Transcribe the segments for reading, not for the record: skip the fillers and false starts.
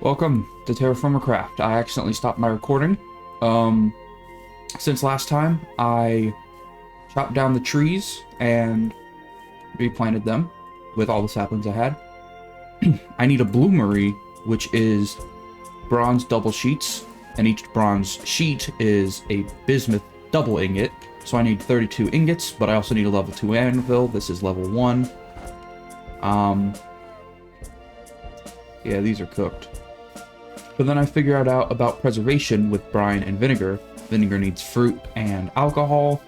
Welcome to TerraFirmaCraft. I accidentally stopped my recording. Since last time, I chopped down the trees and replanted them with all the saplings I had. I need a Bloomery, which is bronze double sheets, and each bronze sheet is a bismuth double ingot. So I need 32 ingots, but I also need a level 2 anvil. This is level 1. Yeah, these are cooked. But then I figured out about preservation with brine and vinegar. Vinegar needs fruit and alcohol.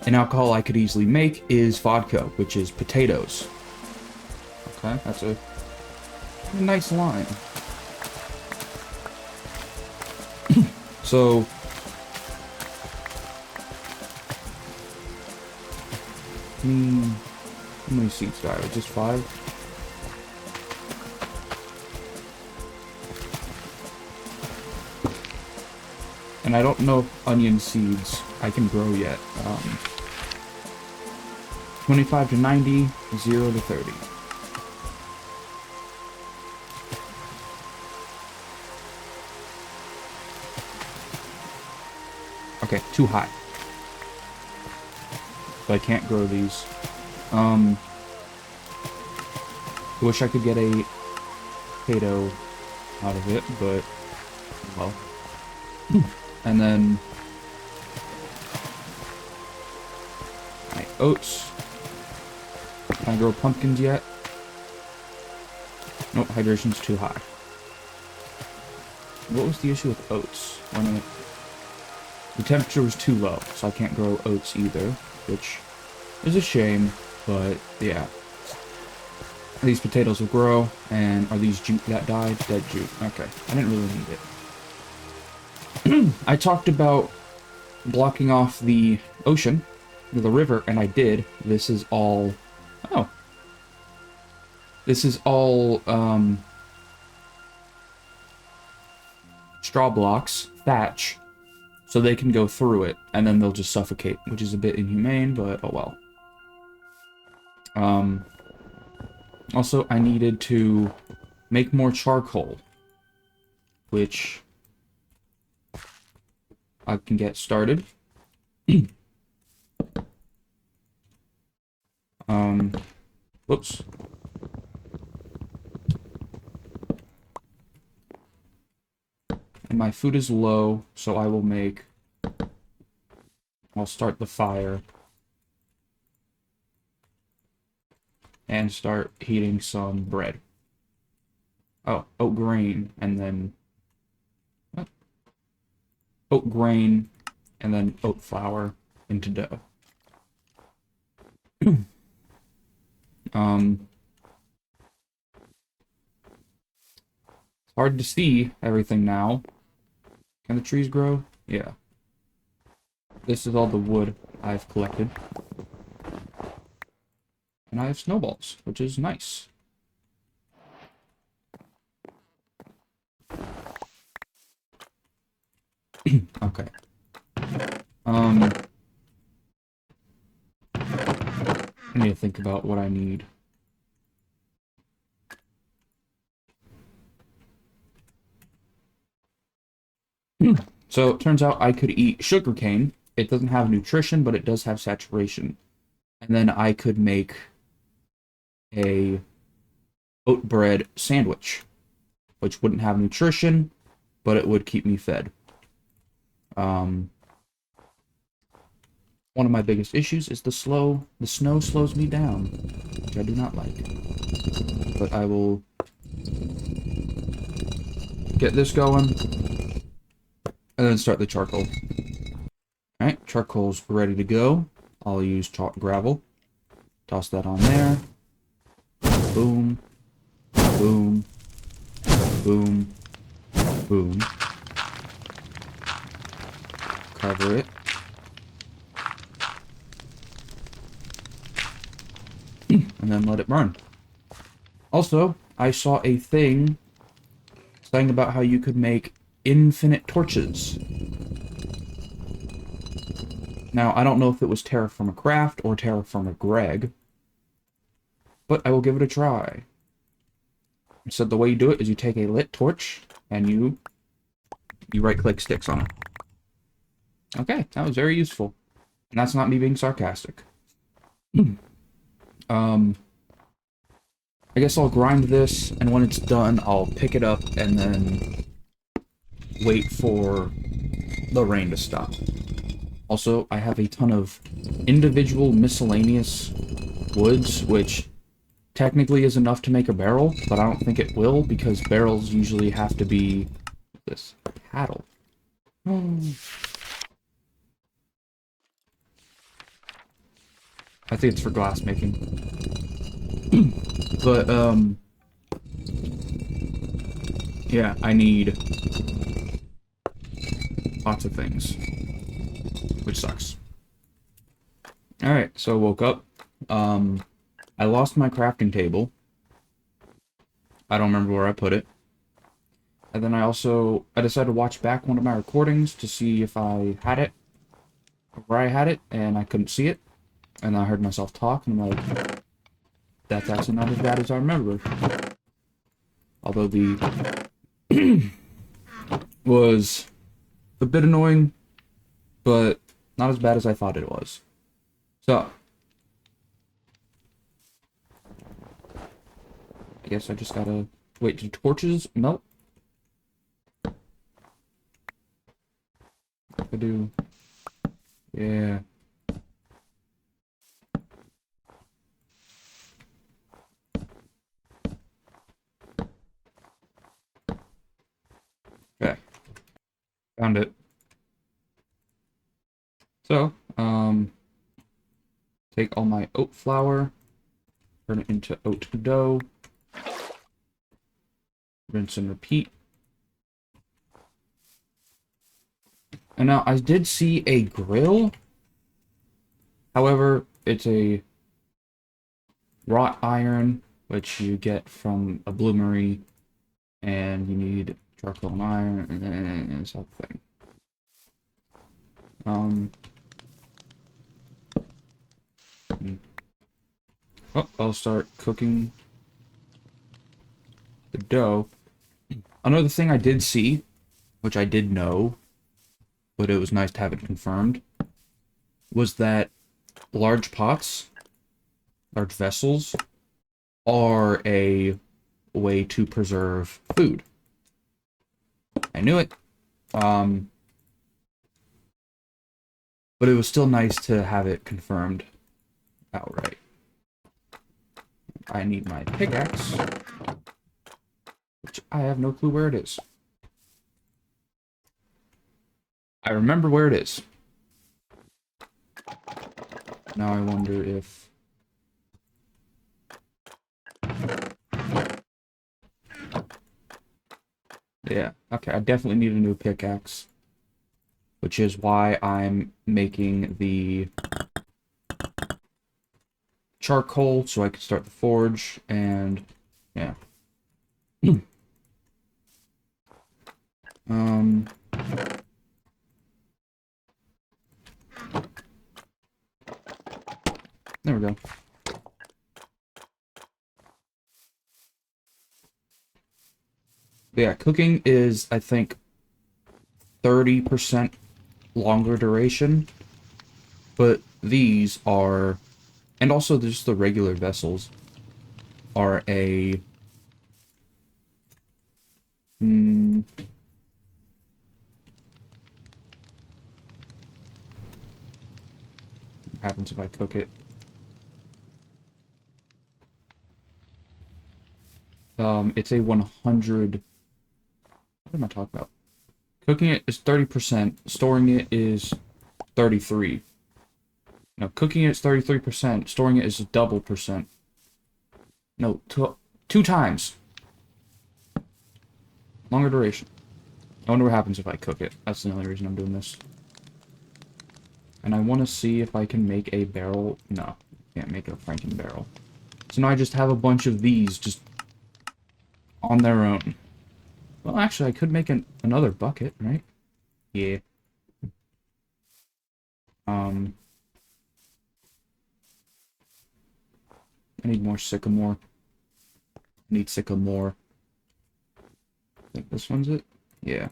An alcohol I could easily make is vodka, which is potatoes. Okay, that's a nice line. So, how many seeds do I have? Just 5? And I don't know if onion seeds I can grow yet. 25 to 90, 0 to 30. Okay, too high. So I can't grow these. I wish I could get a potato out of it, but well. And then my oats. Can I grow pumpkins yet? Nope, hydration's too high. What was the issue with oats? The temperature was too low, so I can't grow oats either, which is a shame, but yeah. These potatoes will grow, and are these jute that died? Dead jute. Okay, I didn't really need it. I talked about blocking off the ocean, the river, and I did. This is all... Oh. This is all, straw blocks, thatch, so they can go through it, and then they'll just suffocate, which is a bit inhumane, but oh well. Also, I needed to make more charcoal, which I can get started. Whoops. And my food is low, so I'll start the fire. And start heating some bread. Oh, oat grain, and then... What? Oat grain, and then oat flour into dough. It's hard to see everything now. Can the trees grow? Yeah. This is all the wood I've collected. And I have snowballs, which is nice. Okay. I need to think about what I need. So, it turns out I could eat sugarcane. It doesn't have nutrition, but it does have saturation. And then I could make a oat bread sandwich, which wouldn't have nutrition, but it would keep me fed. One of my biggest issues is the snow slows me down, which I do not like. But I will get this going, and then start the charcoal. Alright, charcoal's ready to go. I'll use chalk gravel. Toss that on there. Boom. Boom. Boom. Boom. Cover it. And then let it burn. Also, I saw a thing saying about how you could make infinite torches. Now, I don't know if it was TerraFirmaCraft or TerraFirmaGreg, but I will give it a try. So the way you do it is you take a lit torch and you right-click sticks on it. Okay, that was very useful. And that's not me being sarcastic. um, I guess I'll grind this, and when it's done, I'll pick it up and then wait for the rain to stop. Also, I have a ton of individual miscellaneous woods, which technically is enough to make a barrel, but I don't think it will, because barrels usually have to be this paddle. I think it's for glass making. But, yeah, I need lots of things, which sucks. Alright, so I woke up. I lost my crafting table. I don't remember where I put it. And then I decided to watch back one of my recordings to see if I had it, or where I had it, and I couldn't see it. And I heard myself talk, and I'm like, that's actually not as bad as I remember. Although the was a bit annoying, but not as bad as I thought it was. So, I guess I just gotta wait till torches melt. I do. Yeah. Okay. Found it. So, take all my oat flour, turn it into oat dough, rinse and repeat. And now, I did see a grill. However, it's a wrought iron, which you get from a Bloomery, and you need charcoal and iron, and this whole thing. Oh, I'll start cooking the dough. Another thing I did see, which I did know, but it was nice to have it confirmed, was that large pots, large vessels, are a way to preserve food. I knew it. But it was still nice to have it confirmed outright. I need my pickaxe, which I have no clue where it is. I remember where it is. Now I wonder if... Yeah, okay, I definitely need a new pickaxe. Which is why I'm making the charcoal so I can start the forge, and yeah. There we go. But yeah, cooking is, I think, 30% longer duration, but these are, and also just the regular vessels, are a, what happens if I cook it? It's a 100, what am I talking about? Cooking it is 30%, storing it is 33. No, cooking it is 33%, storing it is double percent. No, two times. Longer duration. I wonder what happens if I cook it. That's the only reason I'm doing this. And I want to see if I can make a barrel. No, can't make a Franken barrel. So now I just have a bunch of these just on their own. Well, actually, I could make another bucket, right? Yeah. I need more sycamore. I need sycamore. I think this one's it. Yeah.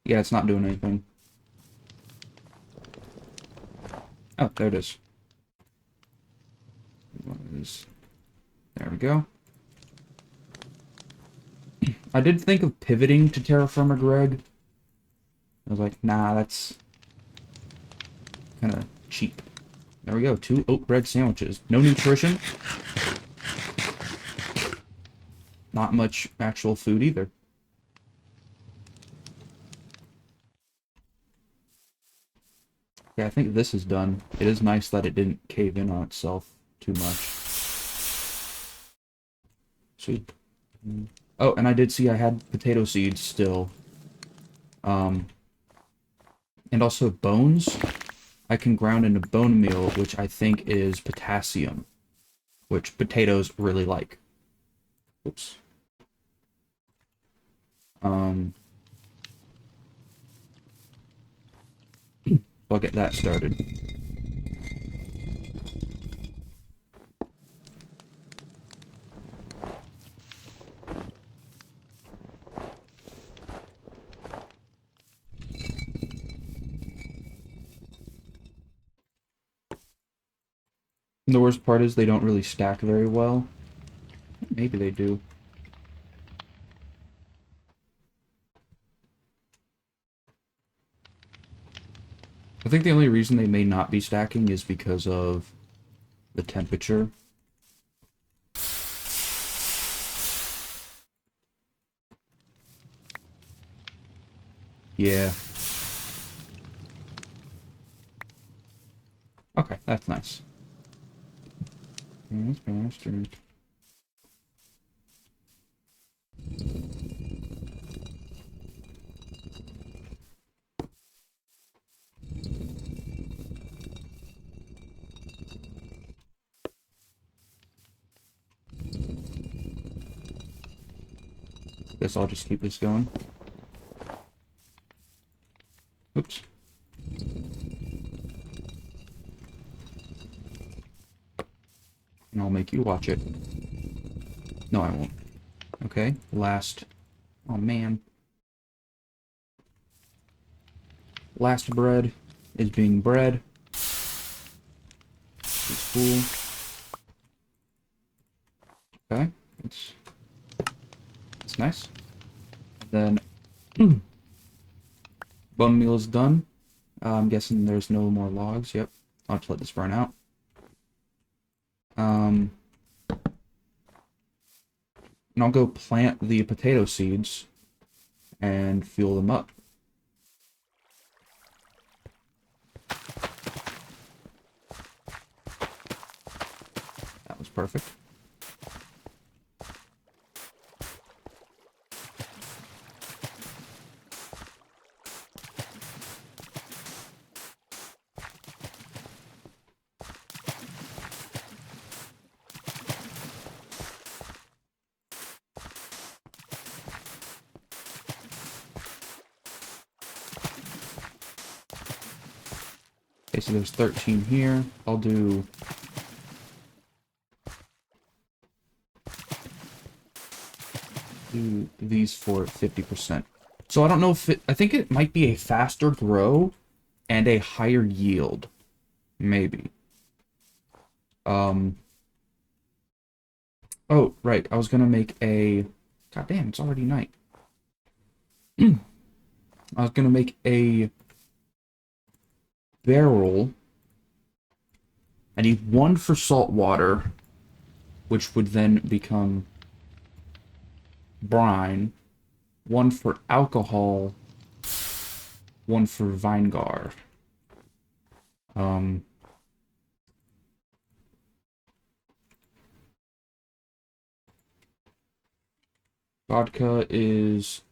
Yeah, it's not doing anything. Oh, there it is. There we go. I did think of pivoting to TerraFirmaCraft. I was like, nah, that's kind of cheap. There we go, 2 oat bread sandwiches. No nutrition. Not much actual food either. Yeah, I think this is done. It is nice that it didn't cave in on itself too much. Sweet. Oh, and I did see I had potato seeds still. And also bones. I can ground into bone meal, which I think is potassium, which potatoes really like. Oops. I'll get that started. The worst part is they don't really stack very well. Maybe they do. I think the only reason they may not be stacking is because of the temperature. Yeah. Okay, that's nice. Yes, bastard. Guess I'll just keep this going. Oops. And I'll make you watch it. No, I won't. Okay, last... Oh, man. Last bread is being bred. It's cool. Okay, it's nice. And then bone meal is done. I'm guessing there's no more logs. Yep, I'll just let this burn out. And I'll go plant the potato seeds and fuel them up. That was perfect. Okay, so there's 13 here. I'll do... these for 50%. So I don't know if it... I think it might be a faster grow and a higher yield. Maybe. Oh, right. I was gonna make a... God damn, it's already night. I was gonna make a barrel. I need 1 for salt water, which would then become brine. 1 for alcohol. 1 for vinegar. Vodka is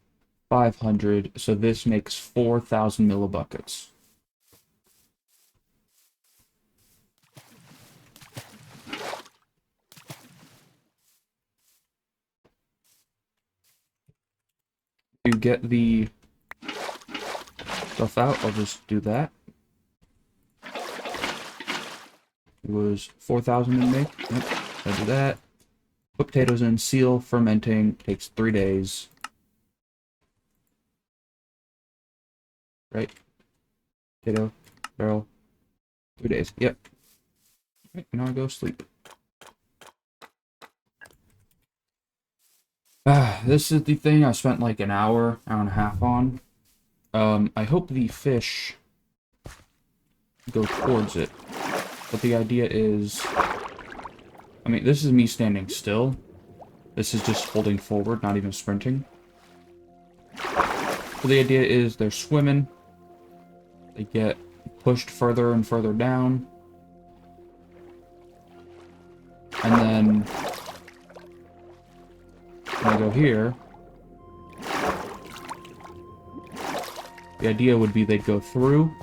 500, so this makes 4,000 millibuckets. You get the stuff out, I'll just do that. It was 4,000 in make. Yep, I'll do that. Put potatoes in, seal, fermenting, takes 3 days. Right? Potato, barrel, 3 days. Yep. Right, now I go sleep. This is the thing I spent like an hour and a half on. I hope the fish go towards it. But the idea is... I mean, this is me standing still. This is just holding forward, not even sprinting. So the idea is they're swimming. They get pushed further and further down. And then... when I go here... the idea would be they'd go through.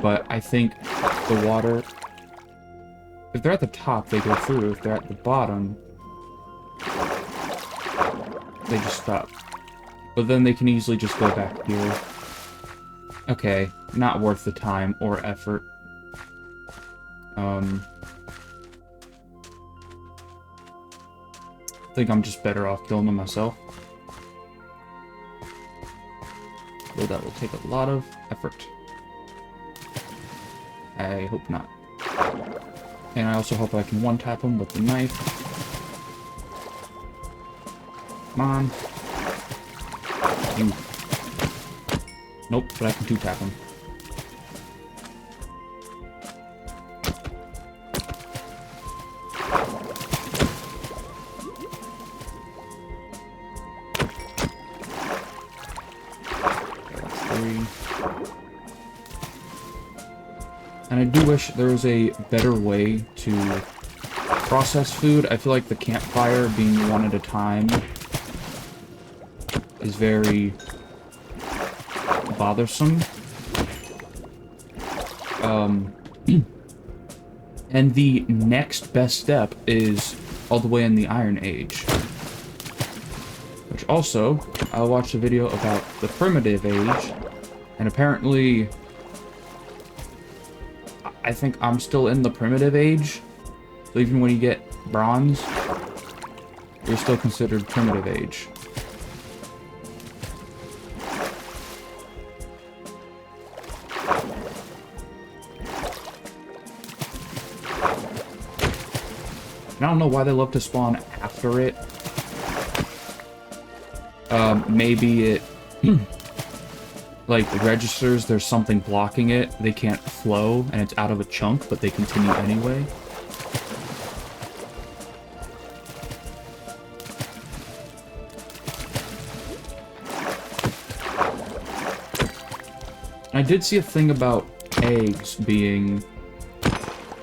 But I think the water... if they're at the top, they go through. If they're at the bottom, they just stop. But then they can easily just go back here. Okay, not worth the time or effort. I think I'm just better off killing them myself. Though that will take a lot of effort. I hope not. And I also hope I can one-tap him with the knife. Come on. You. Nope, but I can two-tap him. Okay, that's 3. And I do wish there was a better way to process food. I feel like the campfire being one at a time is very bothersome. And the next best step is all the way in the Iron Age. Which also, I watched a video about the Primitive Age, and apparently... I think I'm still in the Primitive Age. So even when you get Bronze, you're still considered Primitive Age. And I don't know why they love to spawn after it. Maybe it... like, registers there's something blocking it, they can't flow, and it's out of a chunk, but they continue anyway. I did see a thing about eggs being,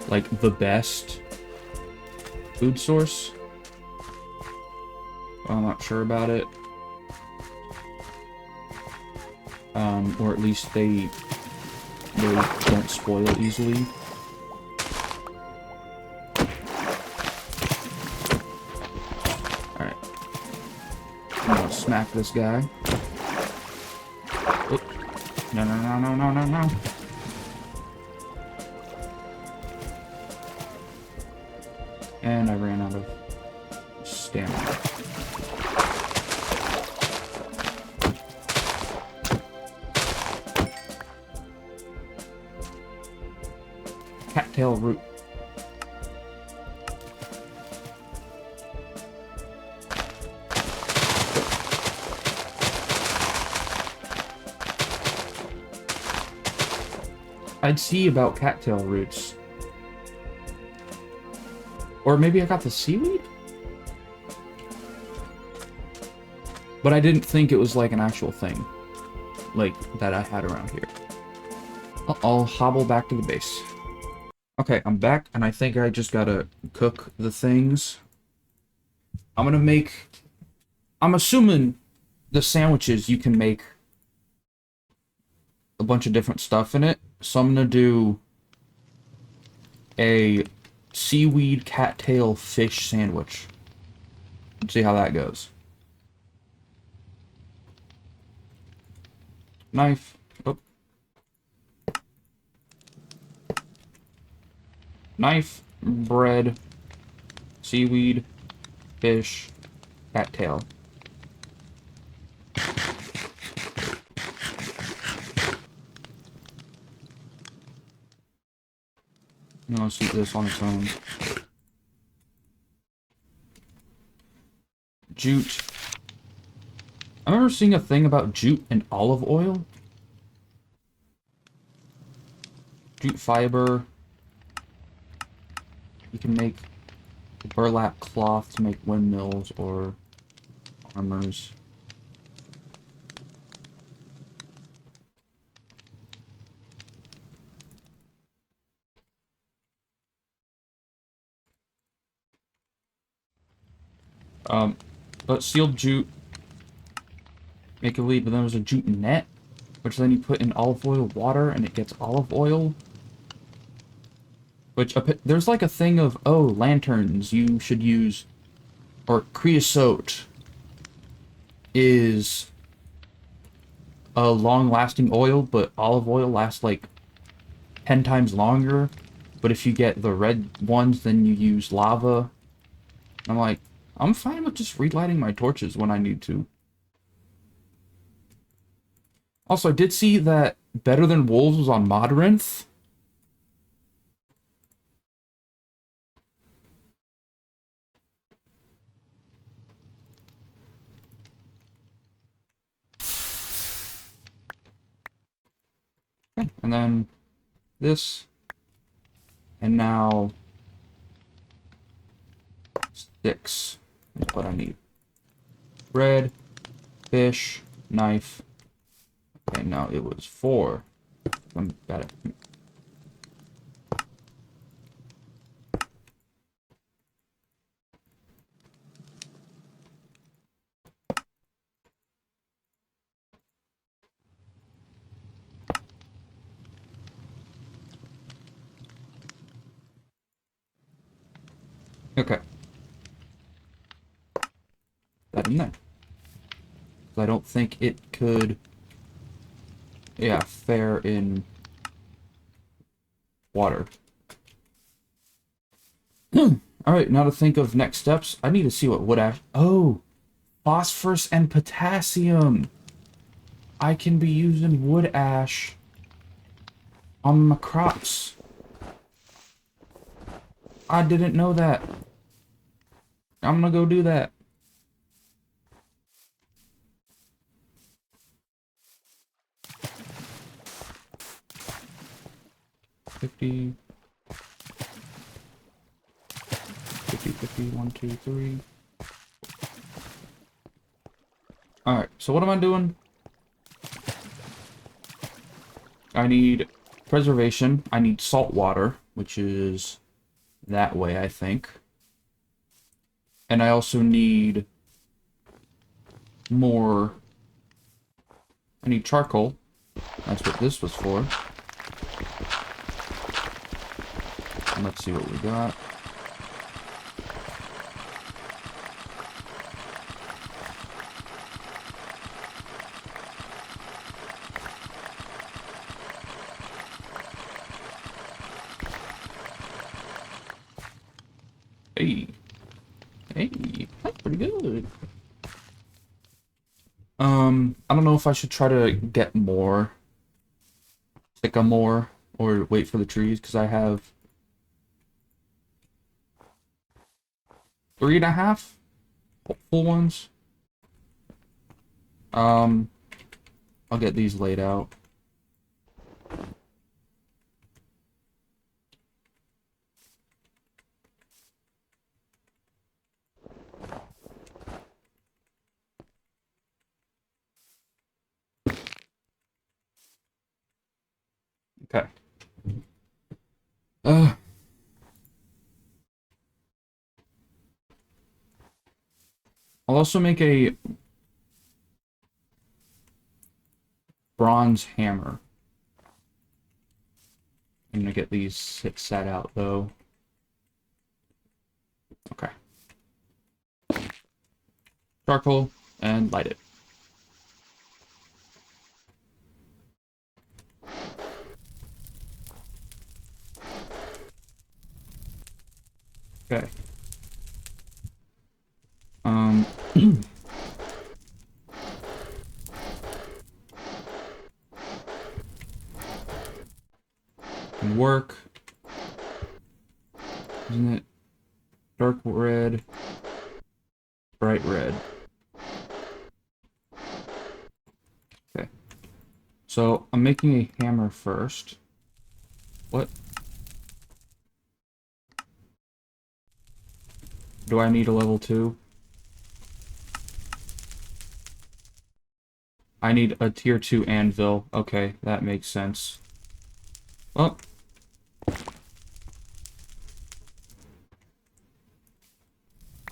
like, the best food source. I'm not sure about it. Or at least they don't spoil easily. Alright. I'm gonna smack this guy. Oop. No, no, no, no, no, no, no. And I ran out of stamina. Cattail root. I'd see about cattail roots. Or maybe I got the seaweed? But I didn't think it was like an actual thing. Like, that I had around here. I'll hobble back to the base. Okay, I'm back, and I think I just gotta cook the things. I'm gonna make... I'm assuming the sandwiches you can make a bunch of different stuff in it. So I'm gonna do a seaweed cattail fish sandwich. Let's see how that goes. Knife. Oh, knife, bread, seaweed, fish, cattail. Now let's eat this on its own. Jute. I remember seeing a thing about jute and olive oil. Jute fiber. You can make burlap cloth to make windmills or armors. But sealed jute, make a lead, but then there's a jute net, which then you put in olive oil water and it gets olive oil. Which, there's like a thing of, oh, lanterns you should use, or creosote is a long-lasting oil, but olive oil lasts like 10 times longer. But if you get the red ones, then you use lava. I'm like, I'm fine with just relighting my torches when I need to. Also, I did see that Better Than Wolves was on Modrinth. Okay, and then this. And now 6 is what I need. Bread, fish, knife. Okay, now it was 4. I'm got it. Okay. That in there. I don't think it could, yeah, fare in water. Alright, now to think of next steps, I need to see what wood ash... Oh! Phosphorus and potassium! I can be using wood ash on my crops. I didn't know that. I'm gonna go do that. Fifty, 1, 2, 3. Alright, so what am I doing? I need preservation. I need salt water, which is that way, I think. And I also need more... I need charcoal. That's what this was for. And let's see what we got. Hey. Hey, that's pretty good. I don't know if I should try to get more. Sycamore, or wait for the trees, because I have 3.5 full ones. I'll get these laid out. Okay. I'll also make a bronze hammer. I'm gonna get these set out though. Okay. Charcoal and light it. Okay. Um... can work. Isn't it dark red, bright red? Okay. So I'm making a hammer first. What? Do I need a level 2? I need a tier 2 anvil. Okay, that makes sense. Well,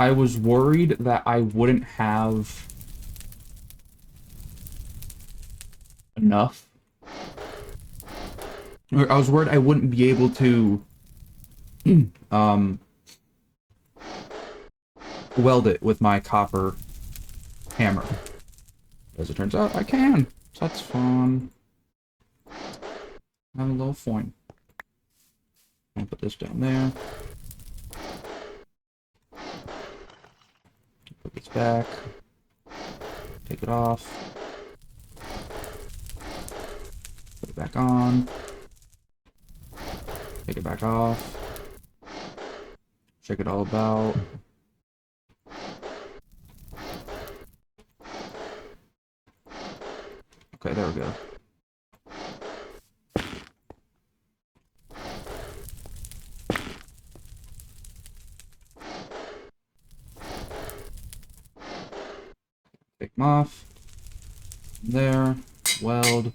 I was worried that I wouldn't have enough. Or I was worried I wouldn't be able to weld it with my copper hammer. As it turns out, I can. So that's fun. Have a little fun. I'll put this down there. Put this back. Take it off. Put it back on. Take it back off. Check it all about. Okay, there we go. Take them off. There. Weld.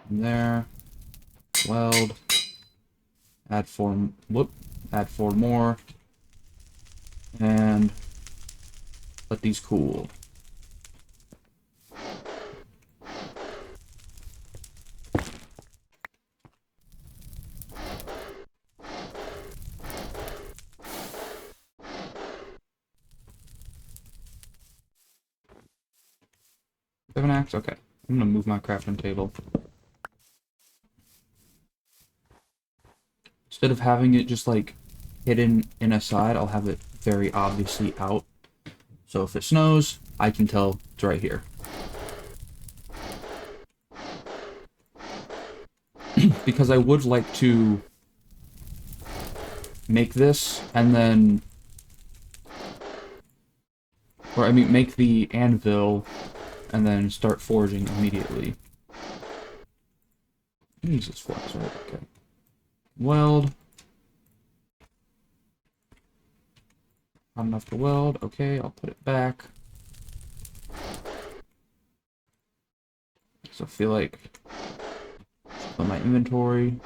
There. Weld. Add 4. Whoop. Add 4 more. And let these cool. Seven axe? Okay. I'm gonna move my crafting table. Instead of having it just like hidden in a side, I'll have it very obviously out. So if it snows, I can tell it's right here. Because I would like to make this and then, or I mean make the anvil and then start forging immediately. Use this flex, right? Okay. Weld. Not enough to weld. Okay, I'll put it back. So I feel like on my inventory.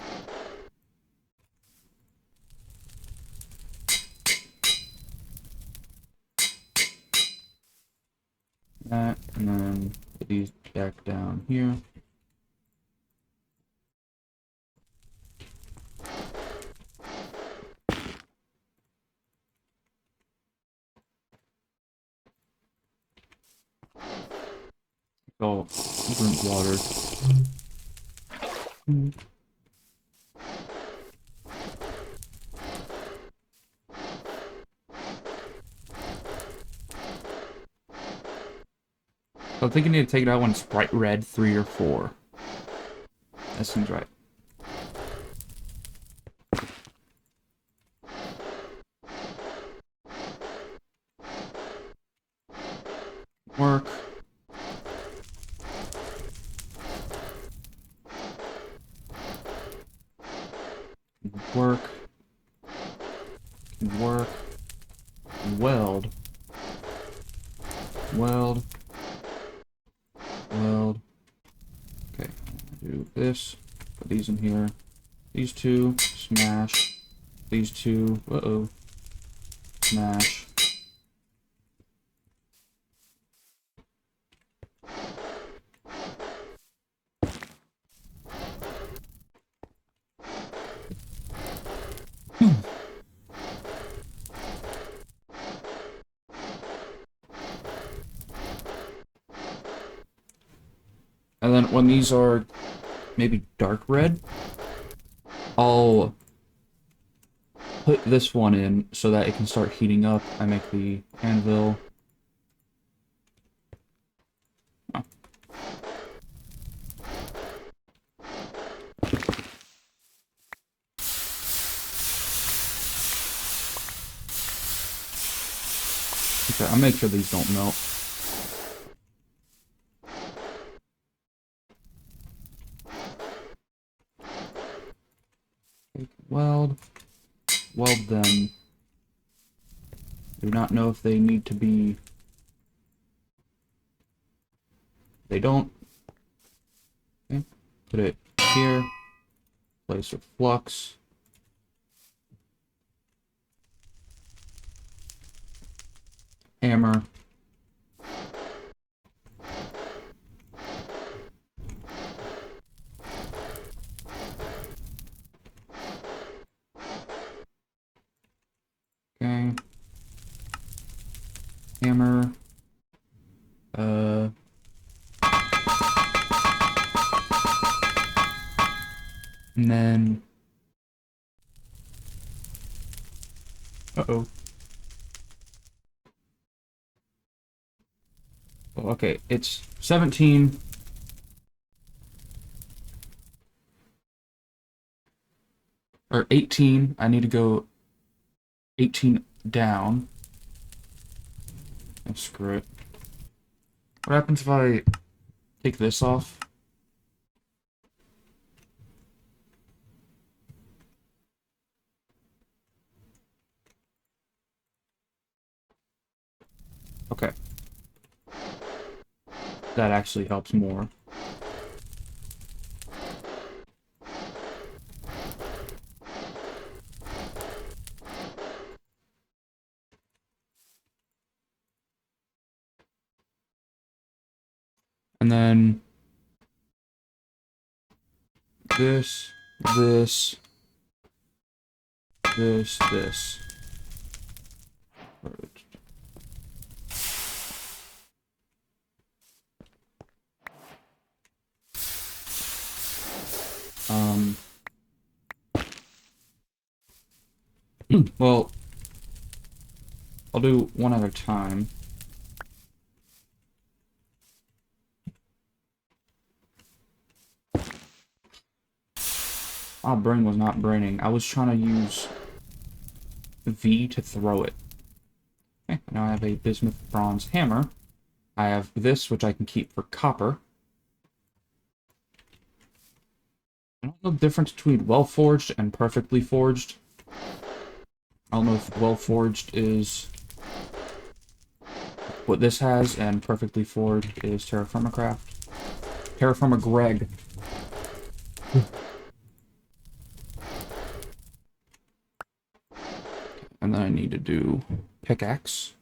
That, and then put these back down here. Oh, drink water. So I think you need to take it out when it's bright red, 3 or 4. That seems right. Work. Work. Work. Weld. Weld. Weld. Okay, do this. Put these in here. These two. Smash. These two. Uh-oh. Smash. And then when these are maybe dark red, I'll put this one in so that it can start heating up. I make the anvil. Oh. Okay, I'll make sure these don't melt. Weld them. Do not know if they need to be... They don't. Okay. Put it here. Place of flux. Hammer. Okay. Hammer. And then... Uh-oh. Oh, okay, it's 17. Or 18. I need to go 18 down. Oh, screw it. What happens if I take this off? Okay. That actually helps more. And then this. Well, I'll do one at a time. My brain was not braining. I was trying to use V to throw it. Okay, now I have a bismuth bronze hammer. I have this, which I can keep for copper. I don't know the difference between well-forged and perfectly forged. I don't know if well-forged is what this has, and perfectly forged is TerraFirmaCraft. TerraFirmaGreg. And then I need to do pickaxe.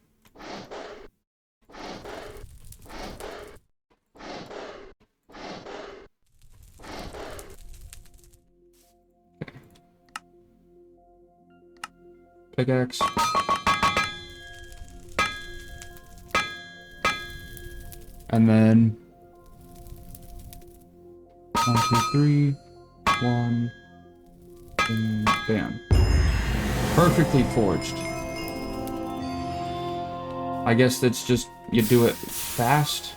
Okay. Pickaxe. And then 1, 2, 3, 1, and bam. Perfectly forged. I guess that's just, you do it fast.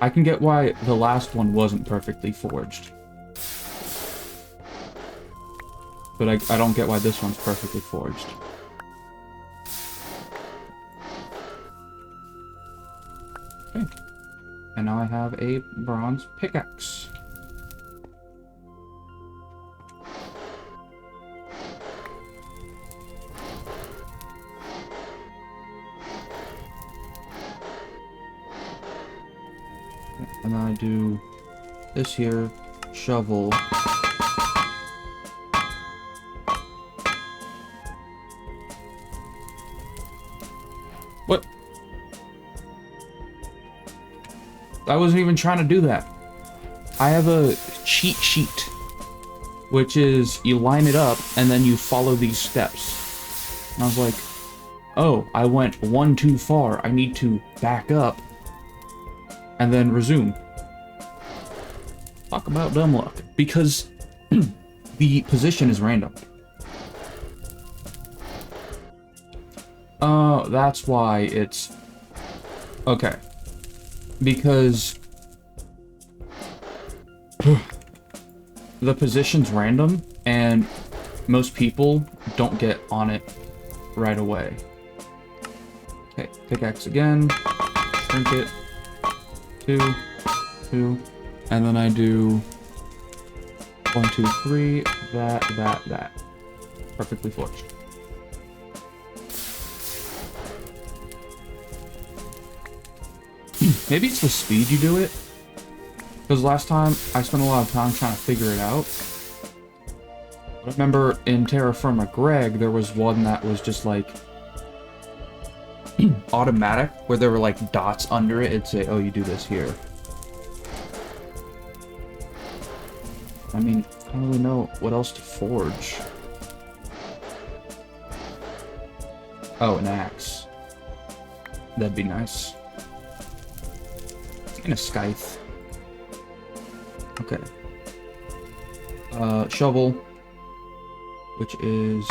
I can get why the last one wasn't perfectly forged. But I don't get why this one's perfectly forged. Okay. And now I have a bronze pickaxe. And then I do this here, shovel. What? I wasn't even trying to do that. I have a cheat sheet, which is you line it up and then you follow these steps. And I was like, oh, I went one too far. I need to back up and then resume. Talk about dumb luck. Because the position is random. Oh, that's why it's... Okay. Because... the position's random, and most people don't get on it right away. Okay, pickaxe again. Shrink it. 2, 2. And then I do... 1, 2, 3. That. Perfectly forged. Maybe it's the speed you do it. Because last time, I spent a lot of time trying to figure it out. I remember in TerraFirmaCraft, there was one that was just like... automatic, where there were like dots under it. It'd say, oh, you do this here. I mean, I don't really know what else to forge. Oh, an axe. That'd be nice. And a scythe. Okay. Shovel. Which is...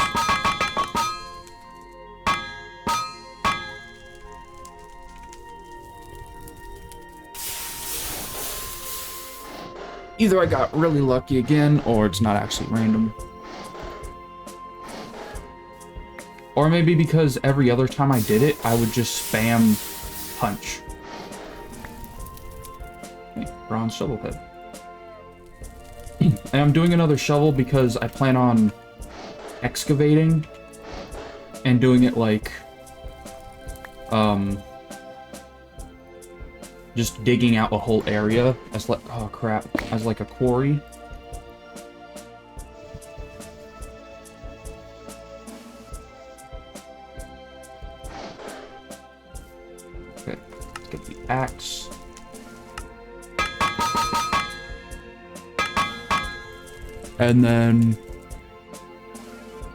either I got really lucky again, or it's not actually random. Or maybe because every other time I did it, I would just spam punch. Okay, bronze shovel head. And I'm doing another shovel because I plan on excavating and doing it like, just digging out a whole area as like, oh crap, as like a quarry. Okay, let's get the axe. And then,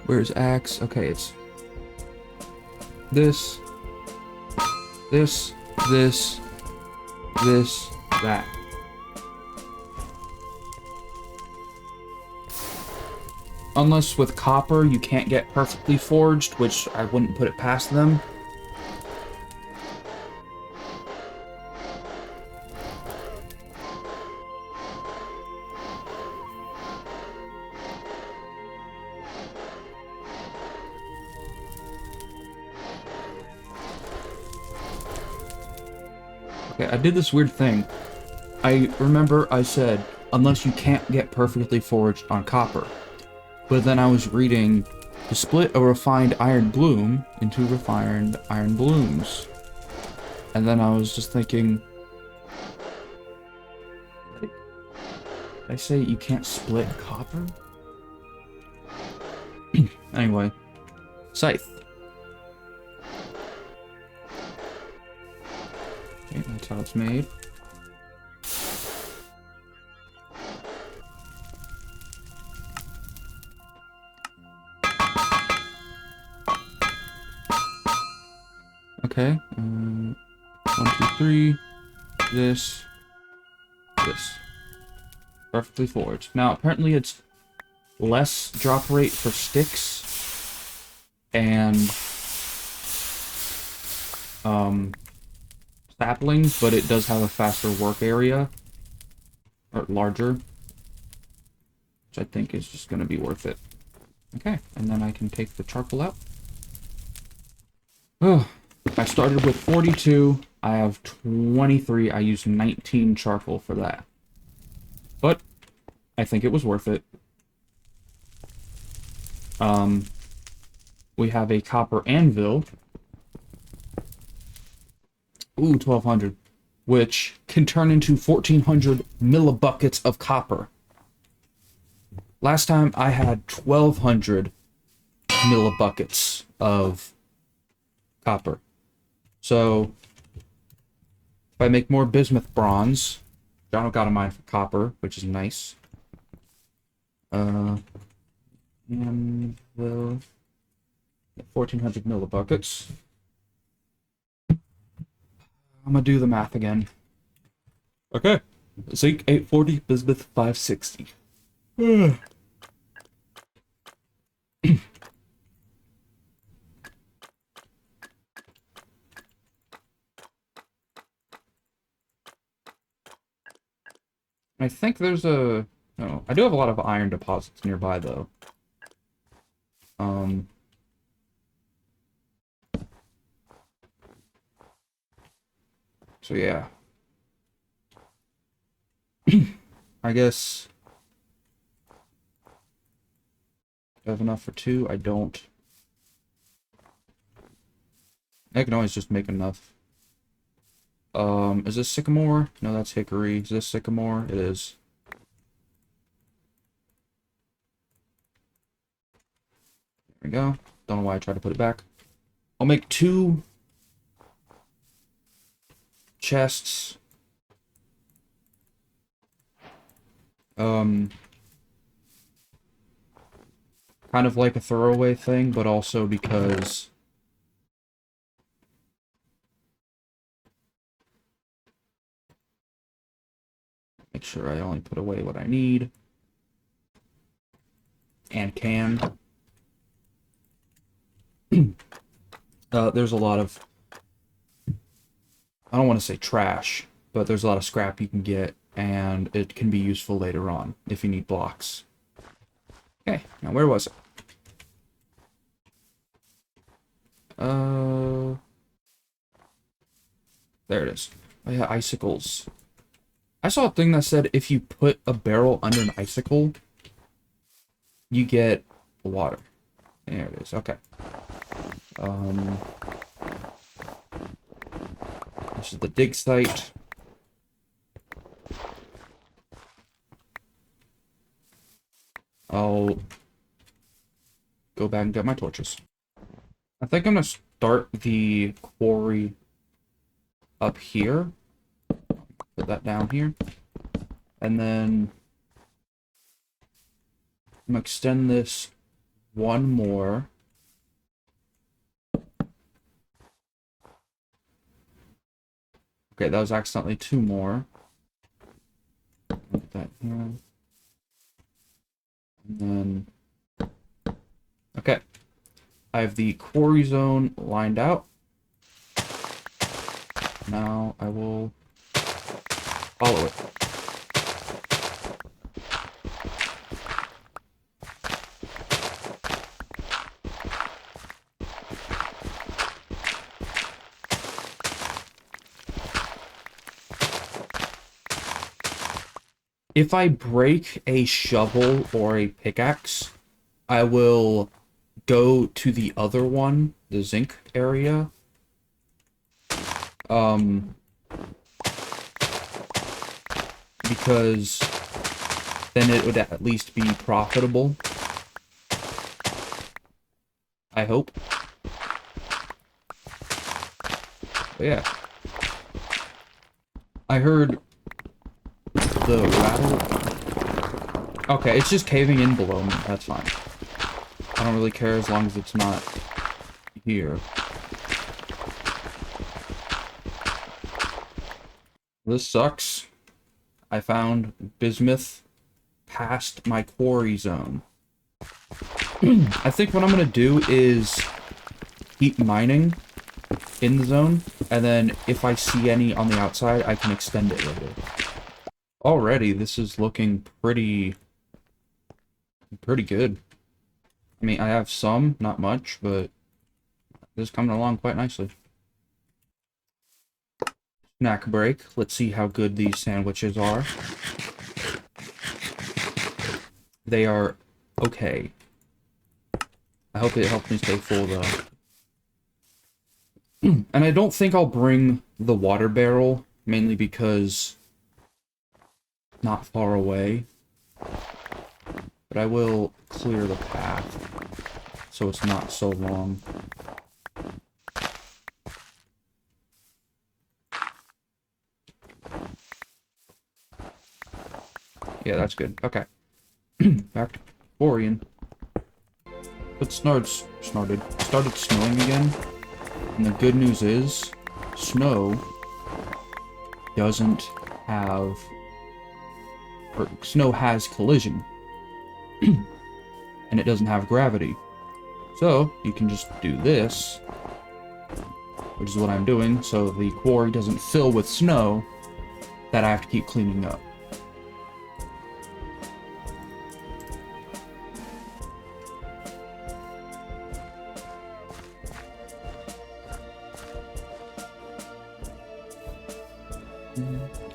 where's axe? Okay, it's this, that. Unless with copper you can't get perfectly forged, which I wouldn't put it past them. Okay, I did this weird thing. I remember I said, unless you can't get perfectly forged on copper. But then I was reading to split a refined iron bloom into refined iron blooms. And then I was just thinking, like, did I say you can't split copper? Anyway, scythe. Okay, that's how it's made. Okay, 1, 2, 3, this. Perfectly forged. Now, apparently it's less drop rate for sticks and saplings, but it does have a faster work area, or larger, which I think is just going to be worth it. Okay, and then I can take the charcoal out. Oh, I started with 42. I have 23. I used 19 charcoal for that. But I think it was worth it. We have a copper anvil. Ooh, 1200. Which can turn into 1400 millibuckets of copper. Last time I had 1200 millibuckets of copper. So, if I make more bismuth bronze, John got a mine for copper, which is nice. And we'll get 1400 millibuckets. I'm gonna do the math again. Okay. Zinc 840, bismuth 560. I think there's a... No, I do have a lot of iron deposits nearby, though. So yeah. I guess... I have enough for 2? I don't. I can always just make enough. Is this sycamore? No, that's hickory. Is this sycamore? It is. There we go. Don't know why I tried to put it back. I'll make 2 chests. Kind of like a throwaway thing, but also because make sure I only put away what I need and can. There's a lot of, I don't want to say trash, but there's a lot of scrap you can get, and it can be useful later on if you need blocks. Okay, now where was it? There it is. Oh yeah, icicles. I saw a thing that said if you put a barrel under an icicle, you get water. There it is. Okay. This is the dig site. I'll go back and get my torches. I think I'm gonna start the quarry up here. Put that down here. And then I'm gonna extend this one more. Okay, that was accidentally 2 more. Put that here. And then... Okay. I have the quarry zone lined out. Now I will follow it. If I break a shovel or a pickaxe, I will go to the other one, the zinc area. Because then it would at least be profitable. I hope. But yeah. I heard the rattle. Okay, it's just caving in below me. That's fine. I don't really care as long as it's not here. This sucks. I found bismuth past my quarry zone. I think what I'm gonna do is keep mining in the zone, and then if I see any on the outside, I can extend it later. Already, this is looking pretty good. I mean, I have some, not much, but this is coming along quite nicely. Snack break. Let's see how good these sandwiches are. They are okay. I hope it helps me stay full, though. And I don't think I'll bring the water barrel, mainly because not far away. But I will clear the path so it's not so long. Yeah, that's good. Okay. Back to Orion. It started snowing again. And the good news is, snow doesn't have... Or snow has collision. And it doesn't have gravity. So, you can just do this. Which is what I'm doing, so the quarry doesn't fill with snow that I have to keep cleaning up.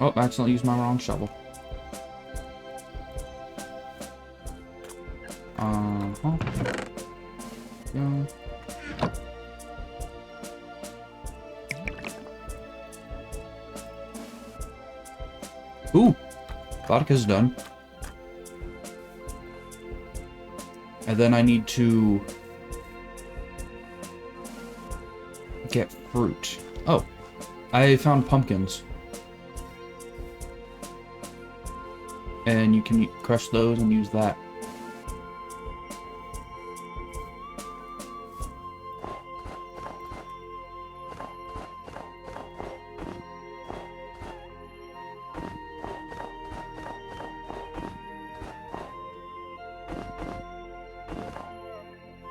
Oh, I accidentally used my wrong shovel. Uh-huh. Yeah. Ooh! Vodka's done. And then I need to get fruit. Oh, I found pumpkins. And you can crush those and use that.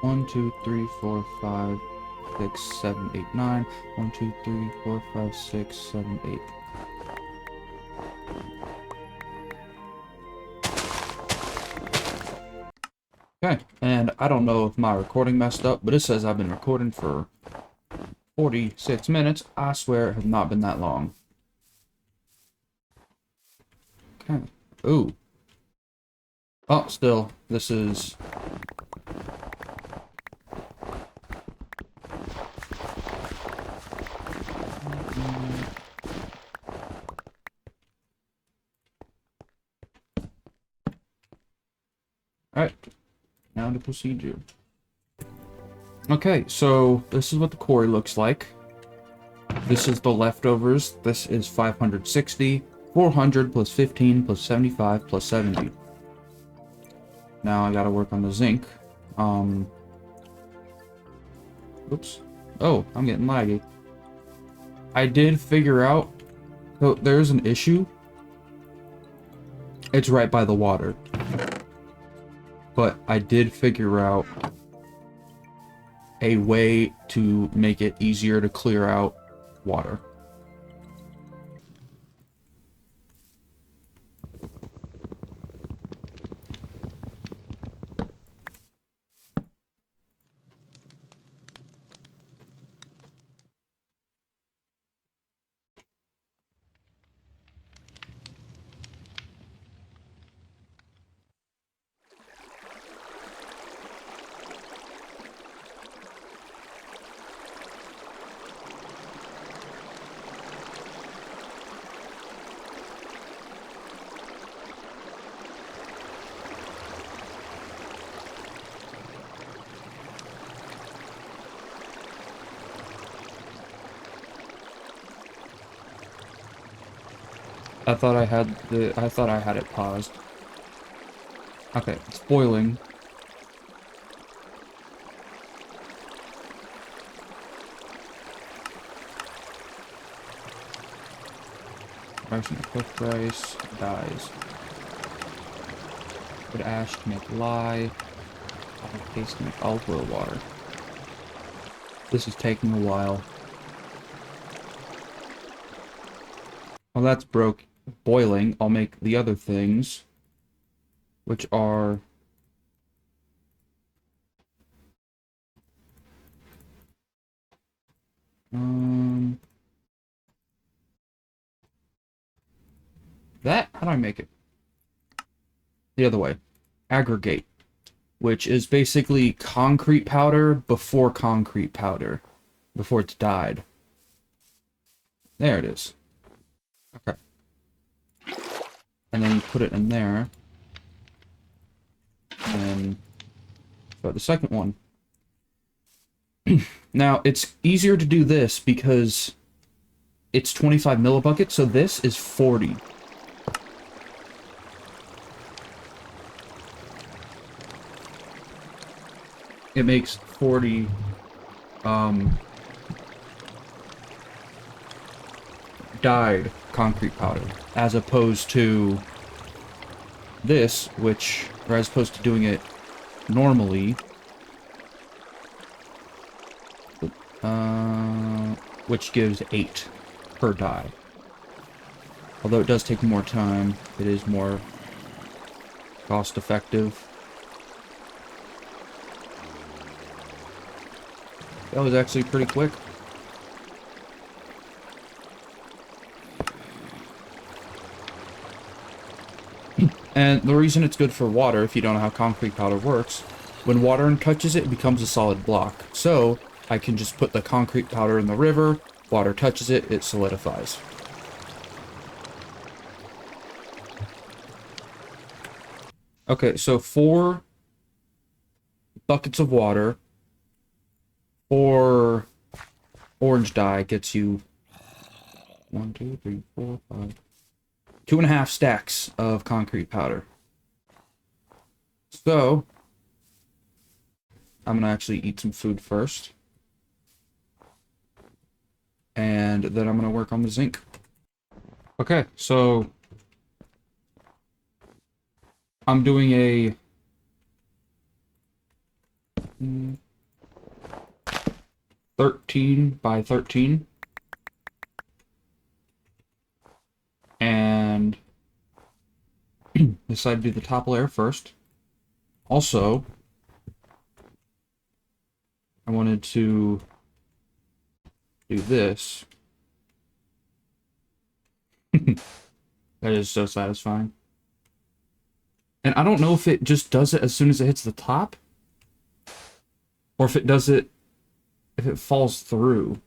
One, two, three, four, five, 6, 7, 8, 9. 1, 2, 3, 4, 5, 6, 7, 8. Okay, and I don't know if my recording messed up, but it says I've been recording for 46 minutes. I swear it has not been that long. Okay. Ooh. Oh, still, this is... Alright. Now the procedure. Okay, so this is what the quarry looks like. This is the leftovers. This is 560, 400 plus 15 plus 75 plus 70. Now I gotta work on the zinc. Oops. Oh, I'm getting laggy. I did figure out... So there's an issue. It's right by the water. But I did figure out a way to make it easier to clear out water. I thought I had it paused. Okay, it's boiling. Rice and cooked rice dies. Put ash to make lye. Olive paste to make olive oil water. This is taking a while. Well, that's boiling. I'll make the other things, which are that. How do I make it? The other way. Aggregate, which is basically concrete powder before concrete powder, before it's dyed. There it is. Okay. And then you put it in there. And then put the second one. Now, it's easier to do this because it's 25 millibuckets, so this is 40. It makes 40 dyed concrete powder, as opposed to this, or as opposed to doing it normally, which gives 8 per dye. Although it does take more time, it is more cost effective. That was actually pretty quick. And the reason it's good for water, if you don't know how concrete powder works, when water touches it, it becomes a solid block. So I can just put the concrete powder in the river, water touches it, it solidifies. Okay, so 4 buckets of water, 4 orange dye gets you 1, 2, 3, 4, 5, 2.5 stacks of concrete powder. So I'm gonna actually eat some food first, and then I'm gonna work on the zinc. Okay, so I'm doing a 13 by 13, and decided to do the top layer first. Also, I wanted to do this. That is so satisfying. And I don't know if it just does it as soon as it hits the top, or if it does it if it falls through.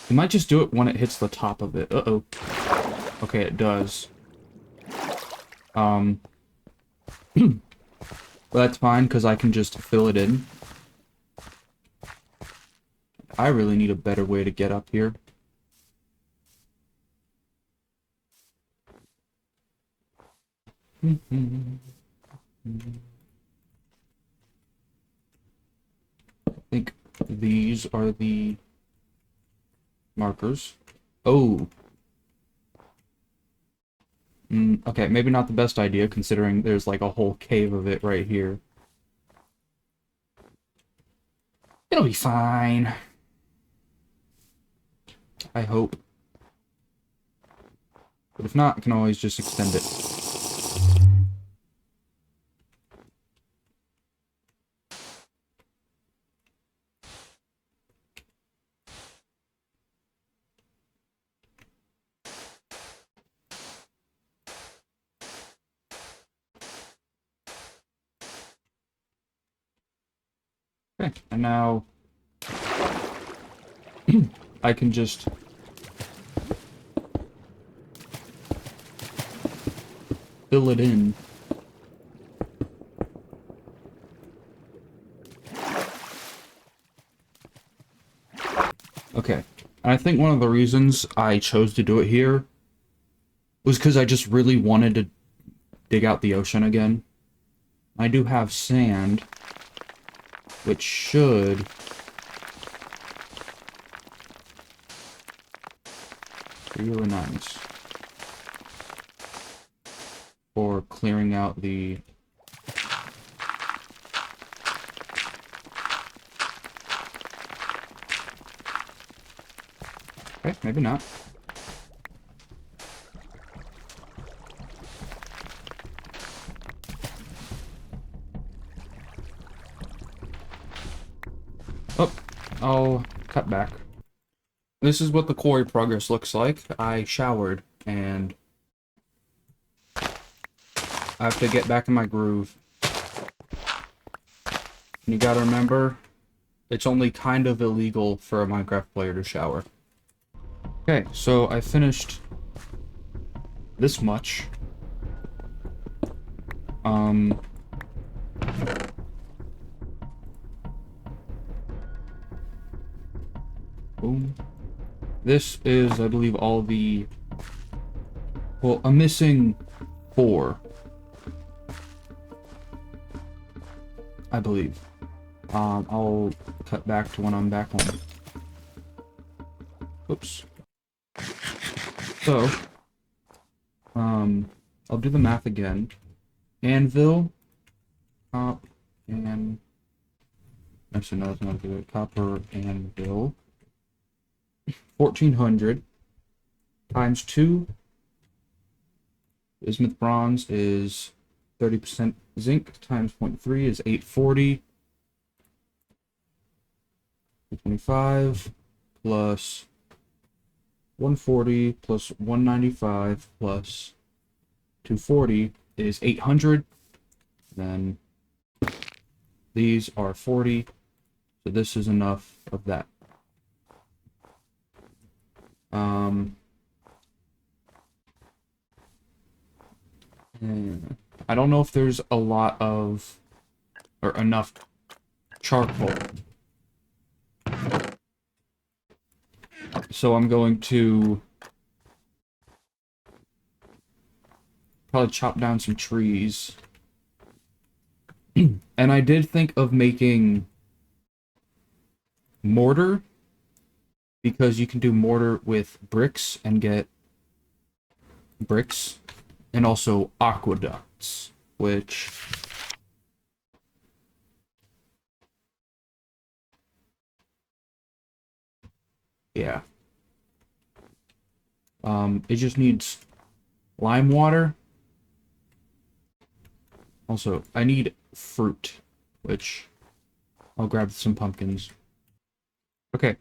It might just do it when it hits the top of it. Uh-oh. Okay, it does. But that's fine, because I can just fill it in. I really need a better way to get up here. I think these are the markers. Oh. Okay, maybe not the best idea, considering there's like a whole cave of it right here. It'll be fine. I hope. But if not, I can always just extend it. Okay, and now I can just fill it in. Okay, and I think one of the reasons I chose to do it here was because I just really wanted to dig out the ocean again. I do have sand, which should be really nice for clearing out the okay, maybe not. Oh, I'll cut back. This is what the quarry progress looks like. I showered, and I have to get back in my groove. And you gotta remember, it's only kind of illegal for a Minecraft player to shower. Okay, so I finished this much. Boom. This is, I believe, all the... Well, I'm missing 4. I believe. I'll cut back to when I'm back home. Oops. So, I'll do the math again. Anvil, and... Actually, no, that's not good. Copper anvil. 1400 times 2. Bismuth bronze is 30% zinc times 0.3 is 840. 25 plus 140 plus 195 plus 240 is 800. Then these are 40. So this is enough of that. I don't know if there's a lot of, or enough charcoal. So I'm going to probably chop down some trees. And I did think of making mortar, because you can do mortar with bricks and get bricks, and also aqueducts, which yeah. It just needs lime water. Also, I need fruit, which I'll grab some pumpkins. Okay,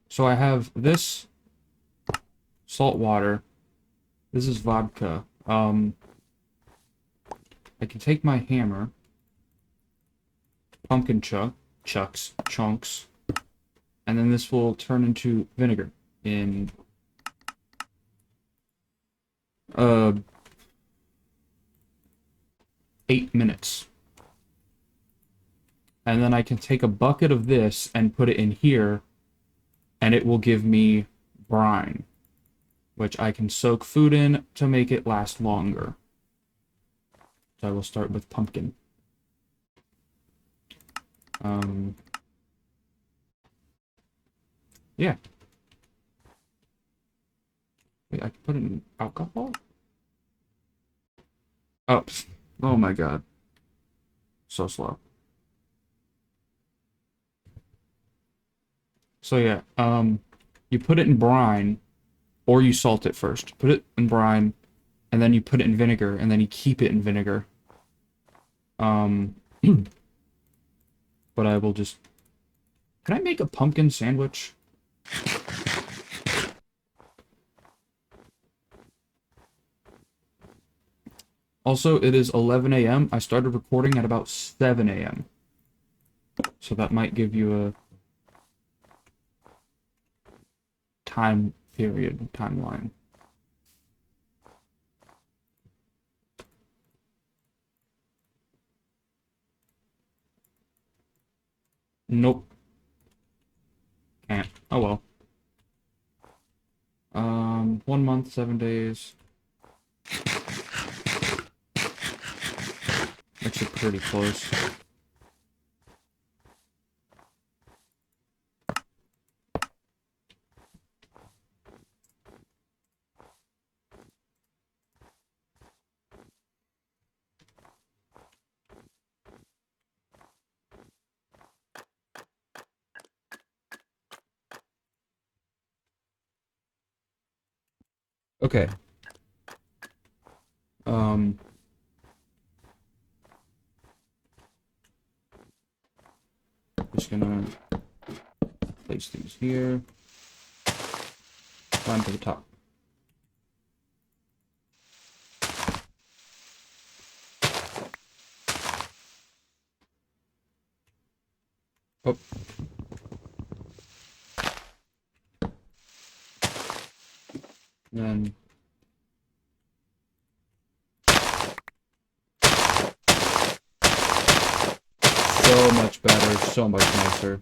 so I have this salt water. This is vodka. I can take my hammer, pumpkin chunks, and then this will turn into vinegar in 8 minutes. And then I can take a bucket of this and put it in here, and it will give me brine, which I can soak food in to make it last longer. So I will start with pumpkin. Yeah. Wait, I can put it in alcohol? Oh, oh my god. So slow. So yeah, you put it in brine, or you salt it first. Put it in brine, and then you put it in vinegar, and then you keep it in vinegar. But I will just... Can I make a pumpkin sandwich? Also, it is 11 a.m. I started recording at about 7 a.m. So that might give you a timeline. Nope. Can't. Oh well. 1 month, 7 days. Actually pretty close. Okay. Just gonna place these here. Climb to the top. Oh. Then so much better, so much nicer.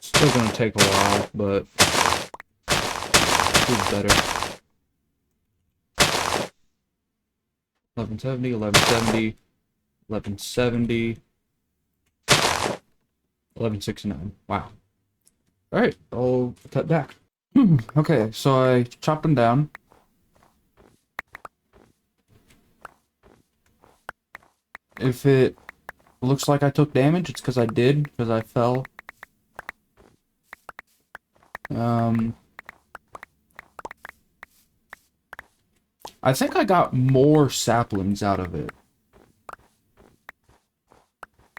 Still gonna take a while, but it's better. 1170, 1170, 1170, 1169. Wow. Alright, I'll cut back. Okay, so I chopped them down. If it looks like I took damage, it's because I did, because I fell. I think I got more saplings out of it.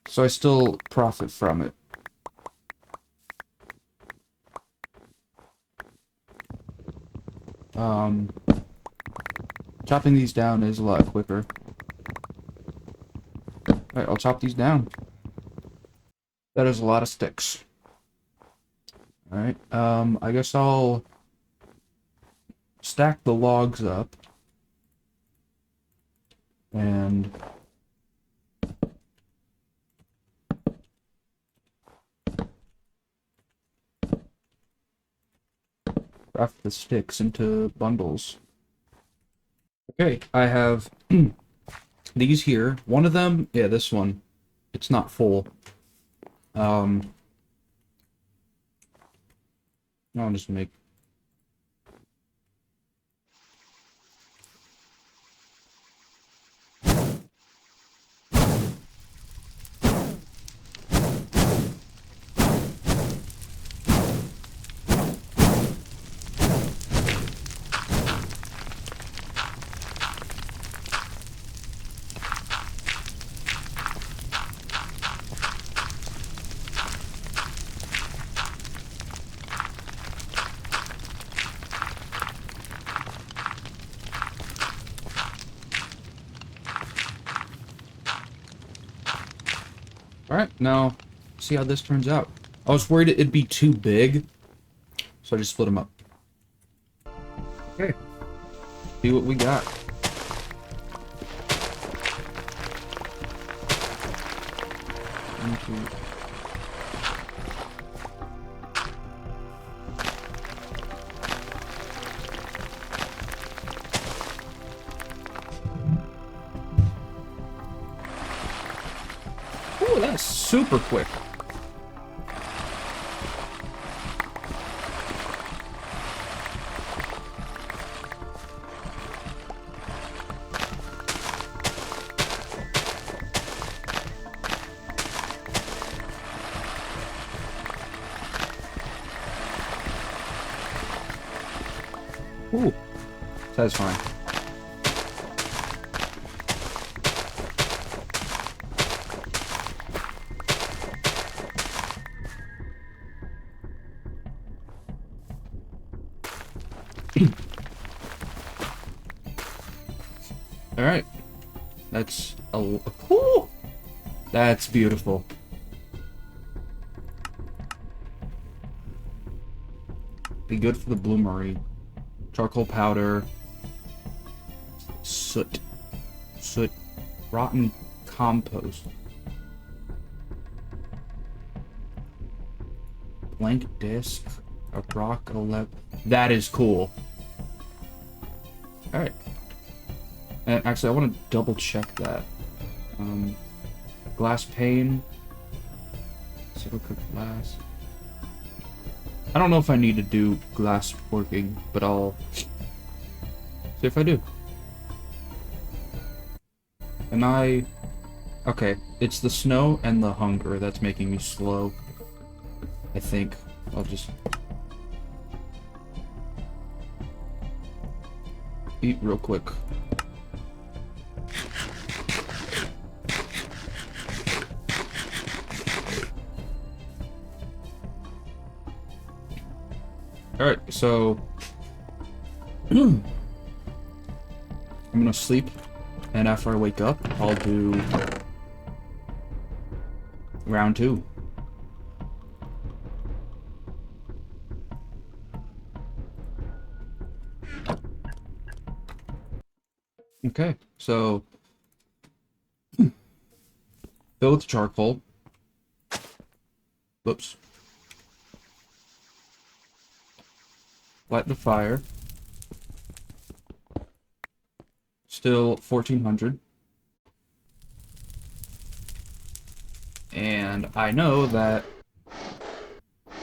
So I still profit from it. Um, chopping these down is a lot quicker. Alright, I'll chop these down. That is a lot of sticks. Alright, I guess I'll stack the logs up. And craft the sticks into bundles. Okay, I have these here. One of them, yeah, this one, it's not full. I'll just make... Alright, now, see how this turns out. I was worried it'd be too big, so I just split them up. Okay, see what we got. Ooh, that's super quick. Ooh, satisfying. All right, that's ooh, that's beautiful. Be good for the bloomery. Charcoal powder, soot, rotten compost, blank disc, a rock 11. That is cool. All right. And actually, I want to double check that. Glass pane, silica glass. I don't know if I need to do glass working, but I'll see if I do. Am I... Okay, it's the snow and the hunger that's making me slow. I think. I'll just... eat real quick. Alright, so... I'm gonna sleep, and after I wake up, I'll do... round 2. Okay, so... fill with charcoal. Whoops. Light the fire. Still 1400. And I know that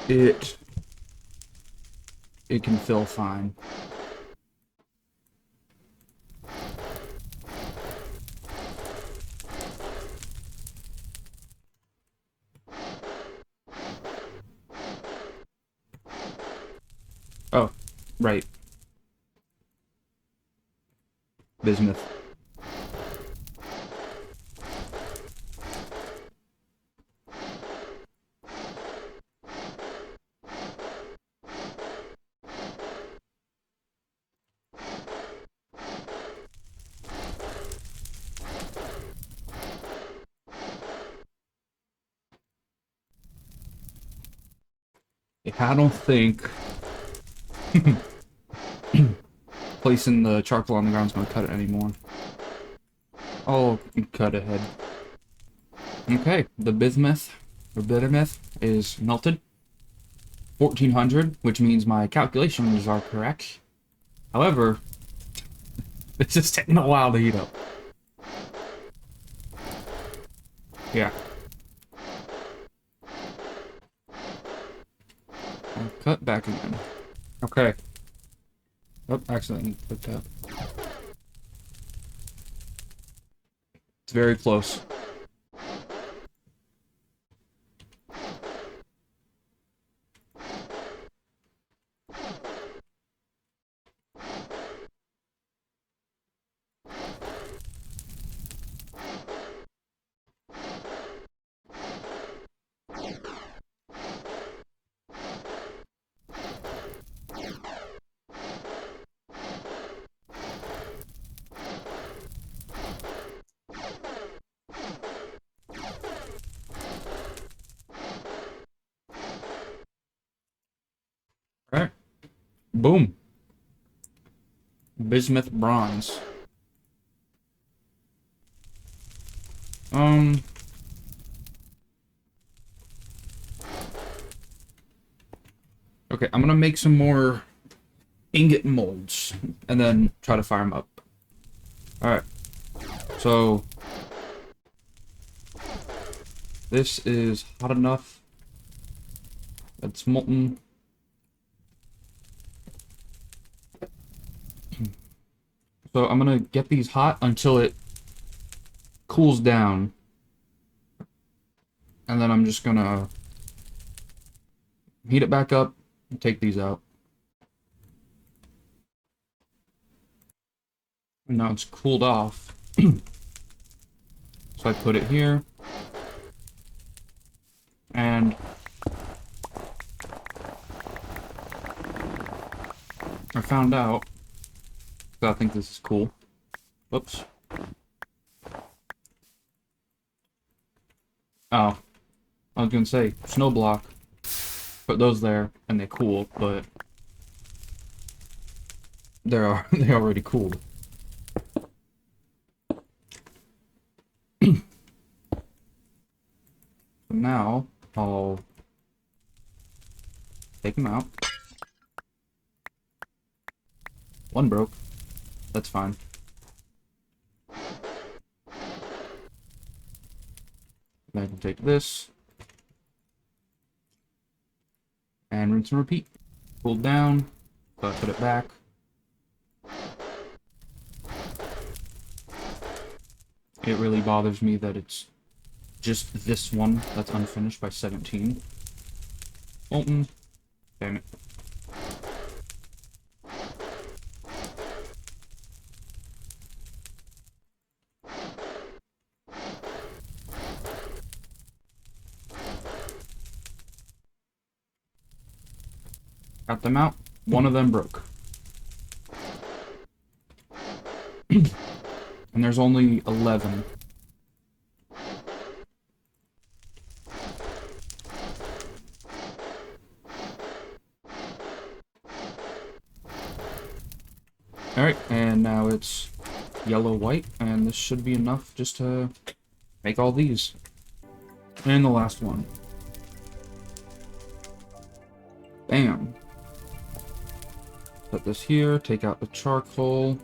it can fill fine. Oh, right. Bismuth. I don't think placing the charcoal on the ground is going to cut it anymore. I'll cut ahead. Okay, the bismuth, or bittermouth, is melted. 1400, which means my calculations are correct. However, it's just taking a while to heat up. Yeah. I'll cut back again. Okay. Oh, accidentally put that. It's very close. Alright. Boom. Bismuth bronze. Okay, I'm gonna make some more ingot molds and then try to fire them up. Alright. So this is hot enough. It's molten. So I'm gonna get these hot until it cools down. And then I'm just gonna heat it back up and take these out. And now it's cooled off. So I put it here. And I found out, so I think this is cool. Whoops. Oh, I was gonna say, snow block. Put those there, and they cool, but they already cooled. Now I'll take them out. One broke. That's fine. Then I can take this and rinse and repeat. Pull down, so I put it back. It really bothers me that it's just this one that's unfinished by 17. Molten. Damn it. Got them out. One of them broke. And there's only 11. Alright, and now it's yellow-white, and this should be enough just to make all these. And the last one. Bam. Put this here, take out the charcoal.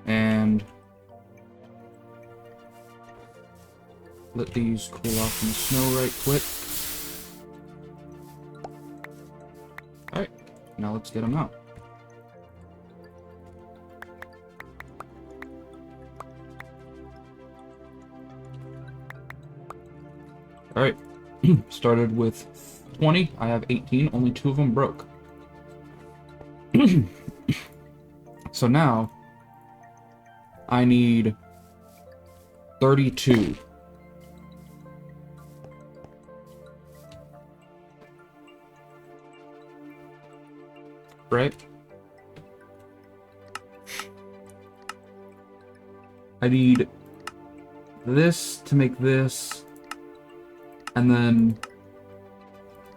And let these cool off in the snow right quick. Alright, now let's get them out. Alright, started with 20, I have 18, only 2 of them broke. So now, I need 32. Right? I need this to make this, and then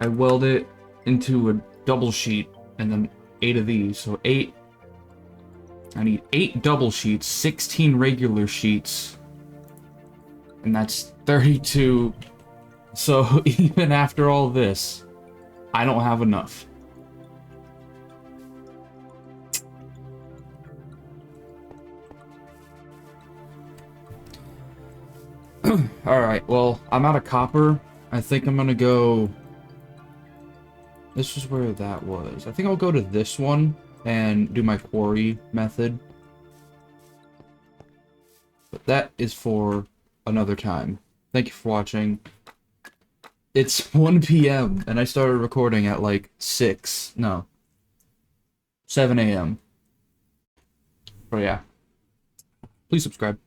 I weld it into a double sheet, and then 8 of these. So 8. I need 8 double sheets, 16 regular sheets, and that's 32. So even after all this, I don't have enough. Alright, well, I'm out of copper. I think I'm gonna go... This is where that was. I think I'll go to this one and do my quarry method. But that is for another time. Thank you for watching. It's 1 p.m. and I started recording at like 7 a.m. But yeah. Please subscribe.